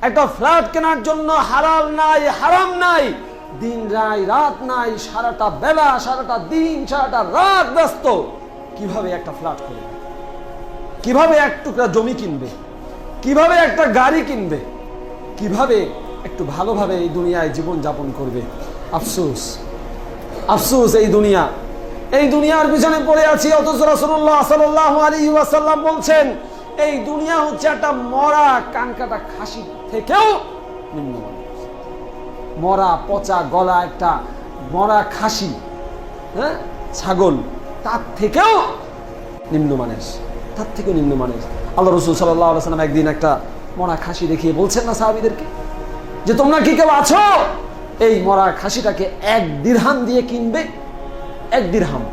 একটা ফ্ল্যাট কেনার জন্য হালাল নাই, হারাম নাই, দিন নাই, রাত নাই, সারাটা বেলা, সারাটা দিন, সারাটা রাত ব্যস্ত। কিভাবে একটা ফ্ল্যাট করবে, কিভাবে এক টুকরা জমি কিনবে, কিভাবে একটা গাড়ি কিনবে, কিভাবে একটু ভালোভাবে এই দুনিয়ায় জীবন যাপন করবে। আফসোস, আফসোস, এই দুনিয়ার পিছনে পড়ে আছি। অথচ রাসূলুল্লাহ সাল্লাল্লাহু আলাইহি ওয়াসাল্লাম বলছেন এই দুনিয়া হচ্ছে একটা মরা কানকাটা খাসি থেকেও নিম্নমানের। মরা পচা গলা একটা মরা খাসি, হ্যাঁ, ছাগল, তার থেকেও নিম্নমানের, তার থেকেও নিম্নমানের। আল্লাহ রাসূল সাল্লাল্লাহু আলাইহি ওয়াসাল্লাম একদিন একটা মরা খাসি দেখিয়ে বলছেন না সাহাবীদেরকে যে তোমরা কি কেউ আছো এই মরা খাসিটাকে 1 দিরহাম দিয়ে কিনবে? 1 দিরহাম,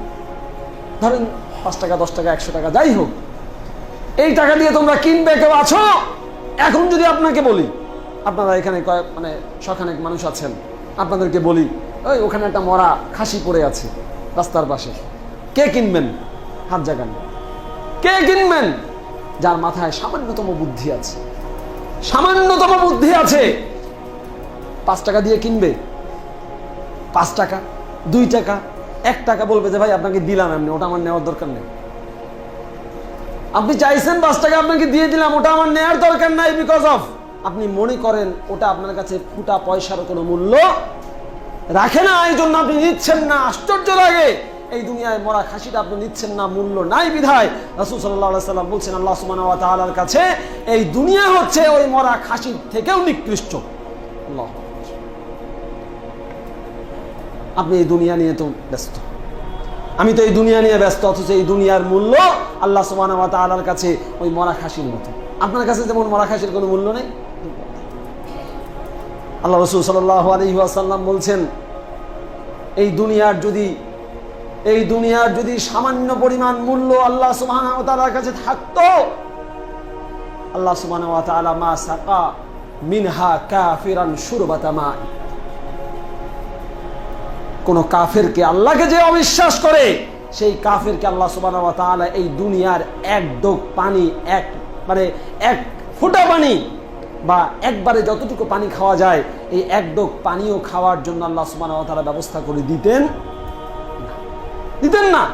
ধরেন 5 টাকা, 10 টাকা, 100 টাকা, যাই হোক, এই টাকা দিয়ে তোমরা কিনবে? কেউ আছো? এখন যদি আপনাকে বলি, আপনারা এখানে মানে শখানেক মানুষ আছেন, আপনাদেরকে বলি ওই ওখানে একটা মরা খাসি পড়ে আছে রাস্তার পাশে, কে কিনবেন? হাত জাগান। কে কিনবেন? যার মাথায় সামান্যতম বুদ্ধি আছে, সামান্যতম বুদ্ধি আছে। 5 টাকা দিয়ে কিনবে? 5 টাকা, 2 টাকা, 1 টাকা বলবে যে ভাই আপনাকে দিলাম, এমনি ওটা আমার নেওয়ার দরকার নেই। আপনি চাইছেন 5 টাকা আপনাকে দিয়ে দিলাম, ওটা আমার নেওয়ার দরকার নাই, বিকজ অফ আপনি মনে করেন ওটা আপনার কাছে ফুটা পয়সার কোনো মূল্য রাখে না, এই জন্য আপনি নিচ্ছেন না। আশ্চর্য লাগে, এই দুনিয়ায় মরা খাসিটা আপনি নিচ্ছেন না, মূল্য নাই বিধায় রাসূল সাল্লাল্লাহু আলাইহি ওয়াসাল্লাম বলছেন আল্লাহ সুবহানাহু ওয়া তাআলার কাছে এই দুনিয়া হচ্ছে ওই মরা খাসির থেকেও নিকৃষ্ট। আল্লাহ, আপনি এই দুনিয়া নিয়ে তো ব্যস্ত, আমি তো এই দুনিয়া নিয়ে ব্যস্ত, অথচ এই দুনিয়ার মূল্য আল্লাহ সুবহানাহু ওয়া তাআলার কাছে ওই মরা খাসির মতো। আপনার কাছে যেমন মরা খাসির কোনো মূল্য নেই, আল্লাহ রাসূল সাল্লাল্লাহু আলাইহি ওয়াসাল্লাম বলছেন এই দুনিয়ার যদি সামান্য পরিমাণ মূল্য আল্লাহ সুবহানাহু ওয়া তাআলার কাছে থাকতো, আল্লাহ সুবহানাহু ওয়া তাআলা মা সাকা মিনহা কাফিরান শুরবাতা মা, কোন কাফেরকে, আল্লাহকে যে অবিশ্বাস করে সেই কাফেরকে আল্লাহ সুবহানাহু ওয়া তাআলা এই দুনিয়ার 1 ডোক পানি, এক ফোঁটা পানি, বা একবারে যতটুকু পানি খাওয়া যায় এই 1 ডোক পানিও খাওয়ার জন্য আল্লাহ সুবহানাহু ওয়া তাআলা ব্যবস্থা করে দিতেন না।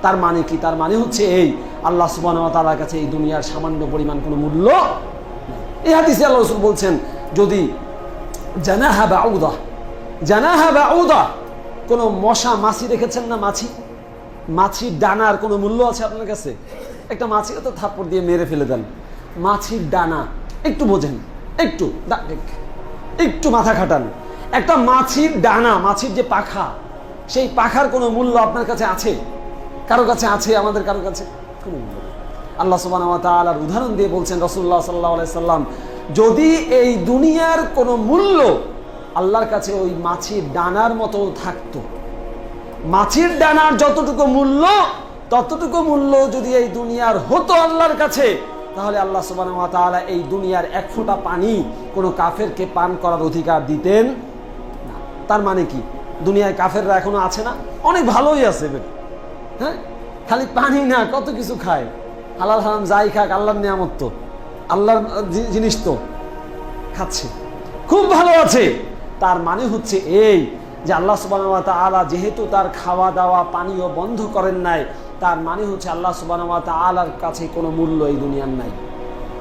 তার মানে কি? তার মানে হচ্ছে এই আল্লাহ সুবহানাহু ওয়া তাআলার কাছে এই দুনিয়ার সামান্য পরিমাণ কোনো মূল্য নেই। এই হাদিসে আল্লাহ রাসূল বলছেন যদি জানাহা বাউদা, কোনো মশা, মাছি দেখেছেন না? মাছির ডানার কোনো মূল্য আছে আপনার কাছে? একটা মাছিকে তো থাপ্পড় দিয়ে মেরে ফেলে দেন, মাছির ডানা একটু বোঝেন, একটু মাথা খাটান। একটা মাছির ডানা, মাছির যে পাখা, সেই পাখার কোনো মূল্য আপনার কাছে আছে? কারো কাছে আছে? আমাদের কারো কাছে কোনো মূল্য নেই। আল্লাহ সুবহানাহু ওয়া তাআলার উদাহরণ দিয়ে বলছেন রাসূলুল্লাহ সাল্লাল্লাহু আলাইহি সাল্লাম, যদি এই দুনিয়ার কোনো মূল্য আল্লাহর কাছে ওই মাছির ডানার মতো থাকতো, মাছির ডানার যতটুকু মূল্য ততটুকু মূল্য যদি এই দুনিয়ার হতো আল্লাহর কাছে, তাহলে আল্লাহ সুবহানাহু ওয়া তাআলা এই দুনিয়ার 1 ফোঁটা পানি কোনো কাফেরকে পান করার অধিকার দিতেন না। তার মানে কি? দুনিয়ায় কাফেররা এখনো আছে না? অনেক ভালোই আছে, হ্যাঁ, খালি পানি না, কত কিছু খায়, হালাল হারাম যাই খাক, আল্লাহর নিয়ামত তো, আল্লাহর জিনিস তো খাচ্ছে, খুব ভালো আছে। তার মানে হচ্ছে এই যে আল্লাহ সুবহানাহু ওয়া তাআলা যেহেতু তার খাওয়া দাওয়া পানীয় বন্ধ করেন নাই, তার মানে হচ্ছে আল্লাহ সুবহানাহু ওয়া তাআলার কাছে কোনো মূল্য এই দুনিয়ার নাই।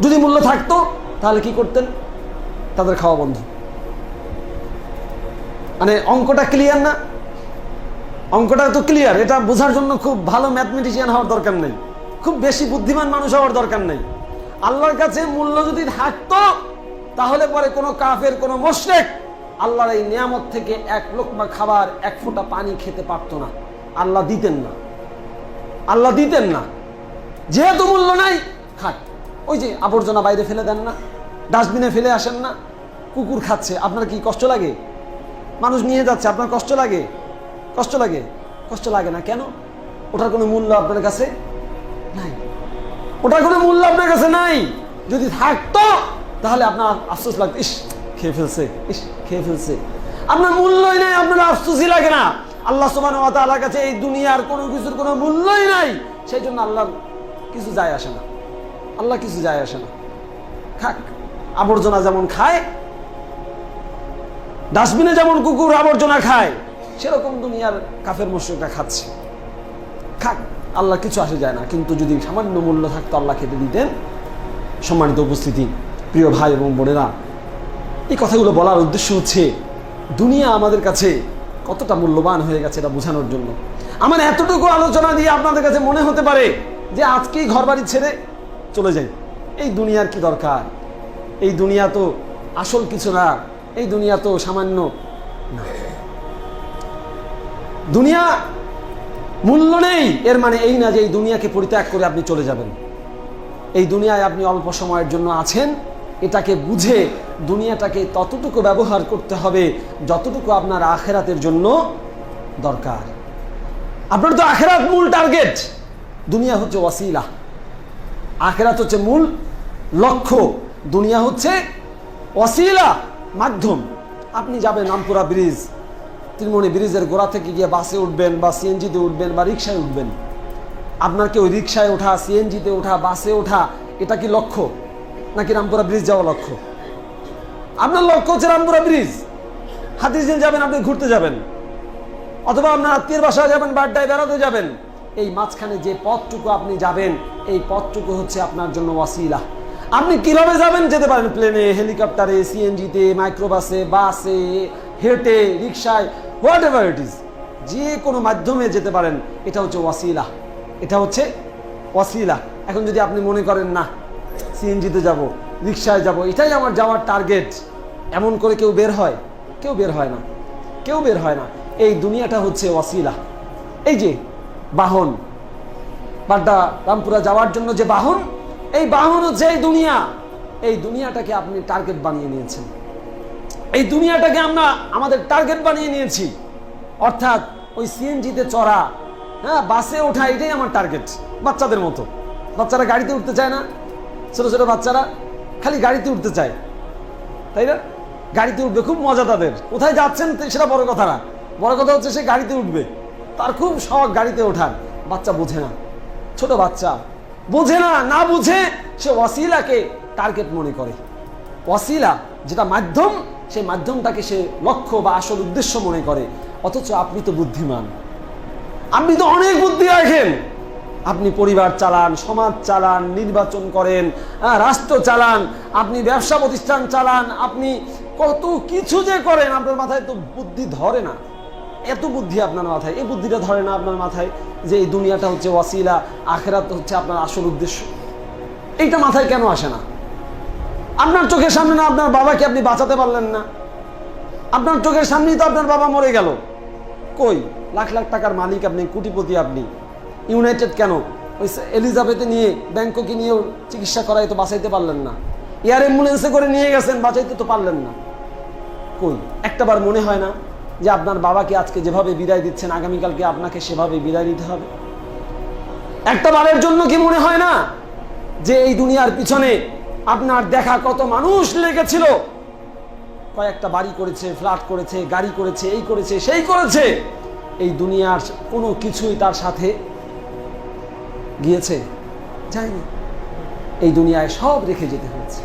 যদি মূল্য থাকতো তাহলে কি করতেন? তাদের খাওয়া বন্ধ। মানে অঙ্কটা ক্লিয়ার না? অঙ্কটা তো ক্লিয়ার, এটা বোঝার জন্য খুব ভালো ম্যাথমেটিশিয়ান হওয়ার দরকার নেই, খুব বেশি বুদ্ধিমান মানুষ হওয়ার দরকার নেই। আল্লাহর কাছে মূল্য যদি থাকতো তাহলে পরে কোনো কাফের, কোনো মুশরিক আল্লাহর এই নিয়ামত থেকে 1 লোকমা খাবার, 1 ফোঁটা পানি খেতে পারতো না। আল্লাহ দিতেন না, আল্লাহ দিতেন না। যেহেতু মূল্য নাই, খাক। ওই যে আবর্জনা বাইরে ফেলে দেন না, ডাস্টবিনে ফেলে আসেন না, কুকুর খাচ্ছে, আপনার কি কষ্ট লাগে? মানুষ নিয়ে যাচ্ছে, আপনার কষ্ট লাগে? কষ্ট লাগে? কষ্ট লাগে না কেন? ওটার কোনো মূল্য আপনার কাছে নাই, ওটার কোনো মূল্য আপনার কাছে নাই। যদি থাকতো তাহলে আপনার আফসোস লাগতো, ইস খেয়ে ফেলছে। আপনার মূল্যই নাই, আপনার আফসোসই লাগে না। আল্লাহ সুবহানাহু ওয়া তাআলার কাছে এই দুনিয়ার কোনো কিছুর কোনো মূল্যই নাই, সেই জন্য আল্লাহ কিছু যায় আসে না, আল্লাহ কিছু যায় আসে না। খাক, আবর্জনা যেমন খায়, ডাস্টবিনে যেমন কুকুর আবর্জনা খায়, সেরকম দুনিয়ার কাফের মুশরিকরা খাচ্ছে। খাক, আল্লাহ কিছু আসে যায় না, কিন্তু যদি সামান্য মূল্য থাকতো আল্লাহ খেতে দিতেন। সম্মানিত উপস্থিতি, প্রিয় ভাই এবং বোনেরা, এই কথাগুলো বলার উদ্দেশ্য হচ্ছে দুনিয়া আমাদের কাছে কতটা মূল্যবান হয়ে গেছে এটা বোঝানোর জন্য। আমার এতটুকু আলোচনা দিয়ে আপনাদের কাছে মনে হতে পারে যে আজকেই ঘর বাড়ি ছেড়ে চলে যাই, এই দুনিয়ার কি দরকার, এই দুনিয়া তো আসল কিছু না, এই দুনিয়া তো সামান্য না, দুনিয়া মূল্য নেই। এর মানে এই না যে এই দুনিয়াকে পরিত্যাগ করে আপনি চলে যাবেন। এই দুনিয়ায় আপনি অল্প সময়ের জন্য আছেন, এটাকে বুঝে দুনিয়াটাকে ততটুকু ব্যবহার করতে হবে যতটুকু আপনার আখেরাতের জন্য দরকার। আপনার তো আখেরাত মূল টার্গেট, দুনিয়া হচ্ছে ওয়াসিলা। আখেরাত হচ্ছে মূল লক্ষ্য, দুনিয়া হচ্ছে ওয়াসিলা, মাধ্যম। আপনি যাবেন রামপুরা ব্রিজ, ত্রিমণি ব্রিজের গোড়া থেকে গিয়ে বাসে উঠবেন বা সিএনজিতে উঠবেন বা রিক্সায় উঠবেন। আপনার কি ওই রিক্সায় ওঠা, সিএনজিতে ওঠা, বাসে ওঠা এটা কি লক্ষ্য, নাকি রামপুরা ব্রিজ যাওয়া লক্ষ্য? আপনার লক্ষ্য হচ্ছে রামপুরা ব্রিজ। হাতিঝিল যাবেন, আপনি ঘুরতে যাবেন, অথবা আপনার আত্মীয়ের বাসায় যাবেন, বাড্ডায় বেড়াতে যাবেন। এই মাঝখানে যে পথটুকু আপনি যাবেন, এই পথটুকু হচ্ছে আপনার জন্য ওয়াসিলা। আপনি কিভাবে যাবেন, যেতে পারেন প্লেনে, হেলিকপ্টারে, সিএনজিতে, মাইক্রোবাসে, বাসে, হেঁটে, রিক্সায়, হোয়াট এভার ইট ইজ, যে কোনো মাধ্যমে যেতে পারেন। এটা হচ্ছে ওয়াসিলা, এটা হচ্ছে ওয়াসিলা। এখন যদি আপনি মনে করেন না সিএনজিতে যাব, রিক্সায় যাব, এটাই আমার যাওয়ার টার্গেট, এমন করে কেউ বের হয়? কেউ বের হয় না, কেউ বের হয় না। এই দুনিয়াটা হচ্ছে ওয়াসিলা। এই যে বাহন, বাড্ডা রামপুরা যাওয়ার জন্য যে বাহন, এই বাহন হচ্ছে এই দুনিয়া। এই দুনিয়াটাকে আপনি টার্গেট বানিয়ে নিয়েছেন, এই দুনিয়াটাকে আমরা আমাদের টার্গেট বানিয়ে নিয়েছি। অর্থাৎ ওই সিএনজিতে চড়া, হ্যাঁ, বাসে ওঠা, এটাই আমার টার্গেট। বাচ্চাদের মতো, বাচ্চারা গাড়িতে উঠতে চায় না, ছোট ছোট বাচ্চারা খালি গাড়িতে উঠতে চায়, তাই না? গাড়িতে উঠবে, খুব মজা তাদের। কোথায় যাচ্ছেন সেটা বড় কথা না, বড় কথা হচ্ছে সে গাড়িতে উঠবে, তার খুব শখ গাড়িতে ওঠার। বাচ্চা বোঝে না, ছোট বাচ্চা বোঝে না, না বুঝে সে ওয়াসিলাকে টার্গেট মনে করে। ওয়াসিলা যেটা মাধ্যম, সেই মাধ্যমটাকে সে লক্ষ্য বা আসল উদ্দেশ্য মনে করে। অথচ আপনি তো বুদ্ধিমান, আপনি তো অনেক বুদ্ধি রাখেন। আপনি পরিবার চালান, সমাজ চালান, নির্বাচন করেন, রাষ্ট্র চালান, আপনি ব্যবসা প্রতিষ্ঠান চালান, আপনি কত কিছু যে করেন, আপনার মাথায় তো বুদ্ধি ধরে না। এত বুদ্ধি আপনার মাথায়, এই বুদ্ধিটা ধরে না আপনার মাথায় যে এই দুনিয়াটা হচ্ছে ওয়াসিলা, আখেরাত হচ্ছে আপনার আসল উদ্দেশ্য। এইটা মাথায় কেন আসে না? আপনার চোখের সামনে না আপনার বাবাকে আপনি বাঁচাতে পারলেন না? আপনার চোখের সামনেই তো আপনার বাবা মরে গেল। কই, লাখ লাখ টাকার মালিক আপনি, কোটিপতি আপনি, ইউনাইটেড কেন ওই এলিজাবেথে নিয়ে, ব্যাংককে নিয়েও চিকিৎসা করাই তো বাঁচাইতে পারলেন না। এয়ার অ্যাম্বুলেন্সে করে নিয়ে গেছেন, বাঁচাইতে তো পারলেন না। কই, একটাবার মনে হয় না যে আপনার বাবাকে আজকে যেভাবে বিদায় দিচ্ছেন, আগামীকালকে আপনাকে সেভাবে বিদায় দিতে হবে? একটা বারের জন্য কি মনে হয় না যে এই দুনিয়ার পিছনে আপনার দেখা কত মানুষ লেগেছিল? কয়েকটা বাড়ি করেছে, ফ্ল্যাট করেছে, গাড়ি করেছে, এই করেছে, সেই করেছে। এই দুনিয়ার কোনো কিছুই তার সাথে গিয়েছে? যায়নি। এই দুনিয়ায় সব রেখে যেতে হয়েছে।